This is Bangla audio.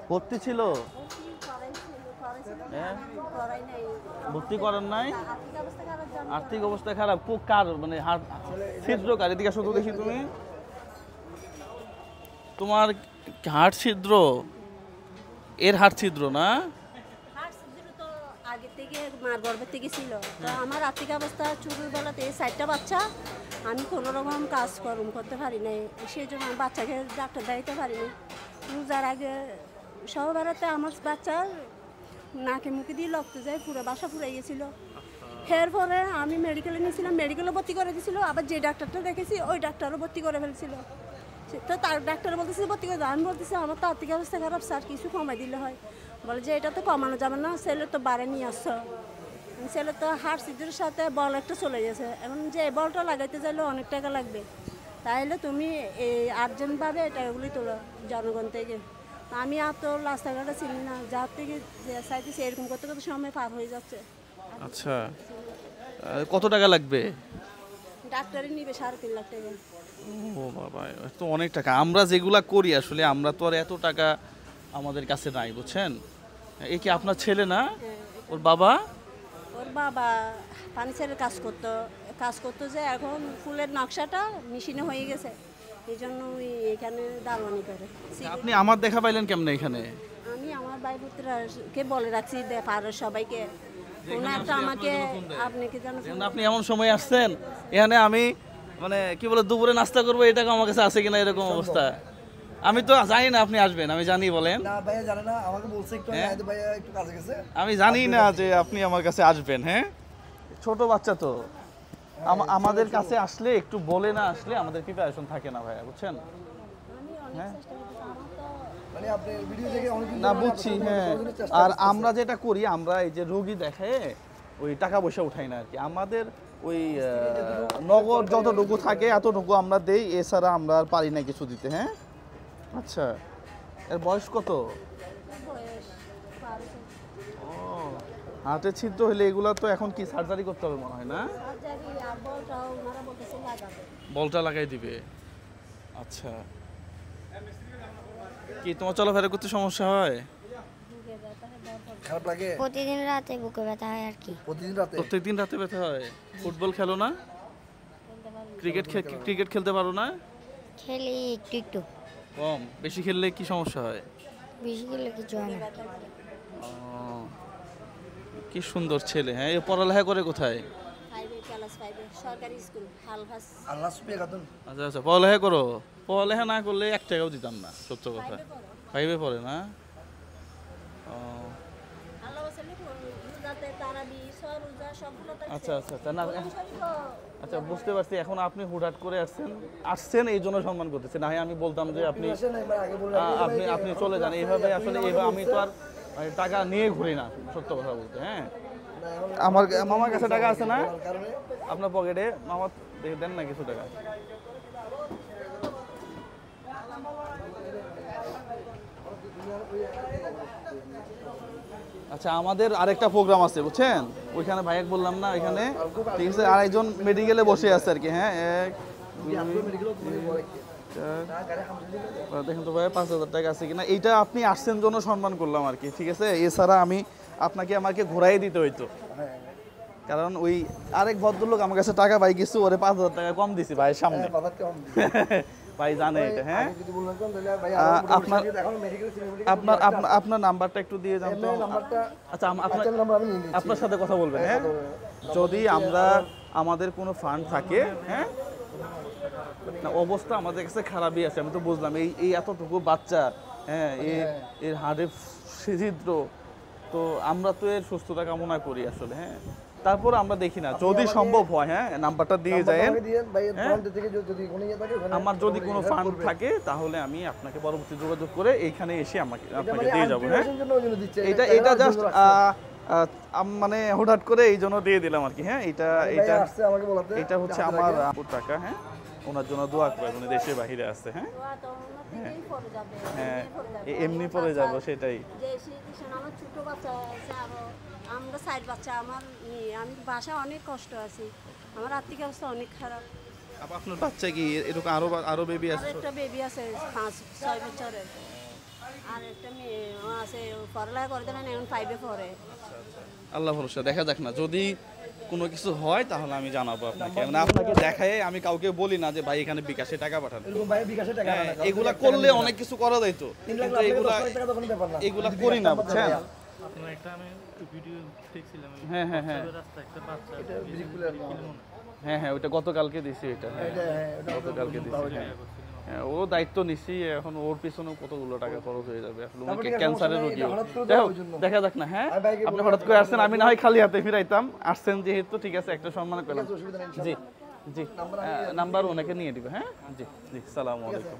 ভর্তি ছিল? ভর্তি করেন নাই? আর্থিক অবস্থা খারাপ? কার মানে হার্ট ছিদ্র কার? এদিকে আসো তো দেখি। তুমি তোমার হার্ট ছিদ্র, এর হার্ট ছিদ্র না? আগে থেকে মার গর্ভের থেকে ছিল। তো আমার আর্থিক অবস্থা ছোটবেলাতে 4টা বাচ্চা, আমি কোনো রকম কাজ করতে পারি নাই, সেই জন্য বাচ্চাকে ডাক্তার দেখাইতে পারিনি। রোজার আগে সহবারাতে আমার বাচ্চার নাকে মুখে দিয়ে রক্ত যায়, পুরো বাসা ফুরাই গেছিলো। এরপরে আমি মেডিকেলে নিয়েছিলাম, মেডিকেলে ভর্তি করে দিয়েছিল। আবার যে ডাক্তারটা দেখেছি ওই ডাক্তারও ভর্তি করে ফেলছিল। তো তার ডাক্তার বলতেছে ভর্তি করে দাও। আমি বলতেছি আমার তো আর্থিক অবস্থা খারাপ স্যার, কিছু কমাই দিলে হয়। বলে যে এটা তো কমানো যাবে না, ছেলে তো বারে নিয়ে আসছো। ছেলে তো হার্ট সিদ্ধের সাথে বল একটা চলে গেছে, এখন যে বলটা লাগাইতে চাইলে অনেক টাকা লাগবে। তাইলে তুমি এই আর্জেন্টভাবে টাকাগুলি তোলো জনগণ থেকে। আমি আর তো রাস্তাঘাটে চিনি না, যার থেকে যে চাইতেছি এরকম করতে করতে সময় পার হয়ে যাচ্ছে। আচ্ছা, কত টাকা লাগবে? ডাক্তারই নিবে 3.5 লাখ টাকা। ও বাবা, তো অনেক টাকা। আমরা যেগুলা করি আসলে আমরা তো আর এত টাকা আমাদের কাছে নাই, বুঝছেন? এ কি আপনার ছেলে না? ওর বাবা? ওর বাবা ফার্নিচারের কাজ করতো যে এখন ফুলের নকশাটা মেশিনে হয়ে গেছে, এই জন্য এখানে দারোয়ানি করে। আপনি আমার দেখা পাইলেন কেমনে এখানে? আমি আমার ভাই পুত্রকে বলে রাখছি পাড়ার সবাইকে, কোনো একটা আমাকে আপনাকে জানো। আপনি এমন সময় আসছেন এখানে, আমি মানে কি বলে দুপুরে নাস্তা করবো এটা আমার কাছে আছে কিনা এরকম অবস্থা। আমি তো জানি না আপনি আসবেন, আমি জানি। বলেন না ভাইয়া জানে না, আমাকে বলছে একটু আগে ভাইয়া একটু কাজে গেছে। আমি জানি না যে আপনি আমার কাছে আসবেন। হ্যাঁ, ছোট বাচ্চা তো আমাদের কাছে আসলে একটু বলে না আসলে আমাদের প্রিপারেশন থাকে না ভাইয়া, বুঝছেন? হ্যাঁ মানে আপনি ভিডিও দেখে অনেক না বুঝছি। হ্যাঁ, আর আমরা যেটা করি, আমরা এই যে রোগী দেখায় ওই টাকা পয়সা উঠাই না আর কি। আমাদের ওই নগদ যতটুকু থাকে এতটুকু আমরা দেই, এছাড়া আমরা আর পারি না কিছু দিতে। হ্যাঁ, আচ্ছা। এর বয়স কত? ও, হার্টের ছিদ্র হলে এগুলা তো এখন কি সার্জারি করতে হবে মনে হয় না? বলটা লাগাই দিবে। আচ্ছা, কি তোমার চলাফেরা করতে সমস্যা হয়? খারাপ লাগে? প্রতিদিন রাতে বুকে ব্যথা হয় আর কি। প্রত্যেকদিন রাতে ব্যথা হয়? ফুটবল খেলো না? ক্রিকেট খেলতে পারো না? খেলি একটু একটু। কম? বেশি খেললে কি সমস্যা হয়? বেশি খেলে কিছু হয় না। কি সুন্দর ছেলে। হ্যাঁ, এ পড়ালেখা করে কোথায়? আচ্ছা আচ্ছা, পড়ালেখা করো। পড়ালেখা না করলে 1 টাকাও দিতাম না, সত্য কথা। 5-এ পড়ে না? আচ্ছা আচ্ছা আচ্ছা, না আচ্ছা, বুঝতে পারছি। এখন আপনি হুটহাট করে আসছেন এই জন্য সম্মান করতেছেন। না হয় আমি বলতাম যে আপনি আপনি চলে যান এইভাবে। আসলে এইভাবে আমি তো আর টাকা নিয়ে ঘুরি না, সত্য কথা বলতে। হ্যাঁ, আমার মামার কাছে টাকা আছে না আপনার পকেটে? মামা দেন না কিছু টাকা। আচ্ছা, আমাদের আরেকটা প্রোগ্রাম আছে, বুঝছেন? ওইখানে ভাইয়াক বললাম না, ওইখানে ঠিক আছে আরেকজন মেডিকেলে বসে আছে আর কি। হ্যাঁ, দেখেন তো ভাই 5,000 টাকা আছে কিনা। এইটা আপনি আসছেন জন্য সম্মান করলাম আর কি, ঠিক আছে? এছাড়া আমাকে ঘোরাই দিতে হইতো, কারণ ওই আরেক ভদ্রলোক আমার কাছে টাকা পাই কিছু, ওরে 5,000 টাকা কম দিছি ভাইয়ের সামনে। ভাই জানে এটা। হ্যাঁ, আপনার নাম্বারটা একটু দিয়ে যান তো। আচ্ছা, আপনার সাথে কথা বলবেন। হ্যাঁ, যদি আমাদের কোনো ফান্ড থাকে, হ্যাঁ, না অবস্থা আমাদের কাছে খারাপই আছে, আমি তো বুঝলাম। এই এতটুকু বাচ্চা, হ্যাঁ, এর হাড়ের ছিদ্র, তো আমরা তো এর সুস্থতা কামনা করি আসলে। হ্যাঁ, তারপর আমরা দেখি না, যদি সম্ভব হয়। হ্যাঁ, নাম্বারটা দিয়ে যায়। আমার যদি কোনো ফান্ড থাকে তাহলে আমি আপনাকে পরবর্তী যোগাযোগ করে এইখানে এসে আপনাকে দিয়ে যাবো। হ্যাঁ, এটা জাস্ট মানে হুটহাট করে এই জন্য দিয়ে দিলাম আর কি। হ্যাঁ, এটা হচ্ছে আমার টাকা। হ্যাঁ, ওনার জন্য দোয়া করবেন, উনি দেশের বাইরে আছে। হ্যাঁ হ্যাঁ, এমনি পরে যাবো, সেটাই। আমার ছোট বাচ্চা আছে, আমরা 4 বাচ্চা, আমি বাসা অনেক কষ্ট আছি, আমার আর্থিক অবস্থা অনেক খারাপ। আপনার বাচ্চা কি এরকম আরো বেবি আছে? একটা বেবি আছে 5-6 বছরের। আর একটা মেয়ে আছে পড়ালেখা করতে না এখন 5-এ পড়ে। আল্লাহ ভরসা, দেখা যাক না, যদি কোনো কিছু হয় তাহলে আমি জানাবো আপনাকে। মানে আপনাকে দেখায় আমি কাউকে বলি না যে ভাই এখানে বিকাশে টাকা পাঠান। এরকম ভাই বিকাশে টাকা হ্যাঁ, আনা না, এগুলা করলে অনেক কিছু করা যাইতো, 3 লাখ কিন্তু এগুলা টাকা তো কোনো ব্যাপার না। এগুলা করি না, বুঝছেন? আপনার একটা আমি ভিডিও দেখছিলাম ওই হ্যাঁ হ্যাঁ হ্যাঁ রাস্তায় একটা বাচ্চা হ্যাঁ হ্যাঁ, ওইটা গতকালকে দিছি, এটা হ্যাঁ এটা হ্যাঁ ওটা গতকালকে দিছি। হ্যাঁ, ও দায়িত্ব নিছি, এখন ওর পিছনে কতগুলো টাকা খরচ হয়ে যাবে। আসলে তারপর উনি ঠিক আছে, ক্যান্সারের সমস্যা রোগী। নাই, এটা হঠাৎ করে যাই হোক, ওই জন্য। দেখা যাক না। হ্যাঁ, আমি ভাইকে আপনি বলবো, হঠাৎ করে আসছেন, আমি না হয় খালি হাতে ফিরাইতাম, আসছেন যেহেতু, ঠিক আছে, একটা সম্মান পেলাম। অসুবিধা নেই জি জি, নাম্বার ওনাকে নিয়ে দিবে। হ্যাঁ জি জি, সালামু আলাইকুম।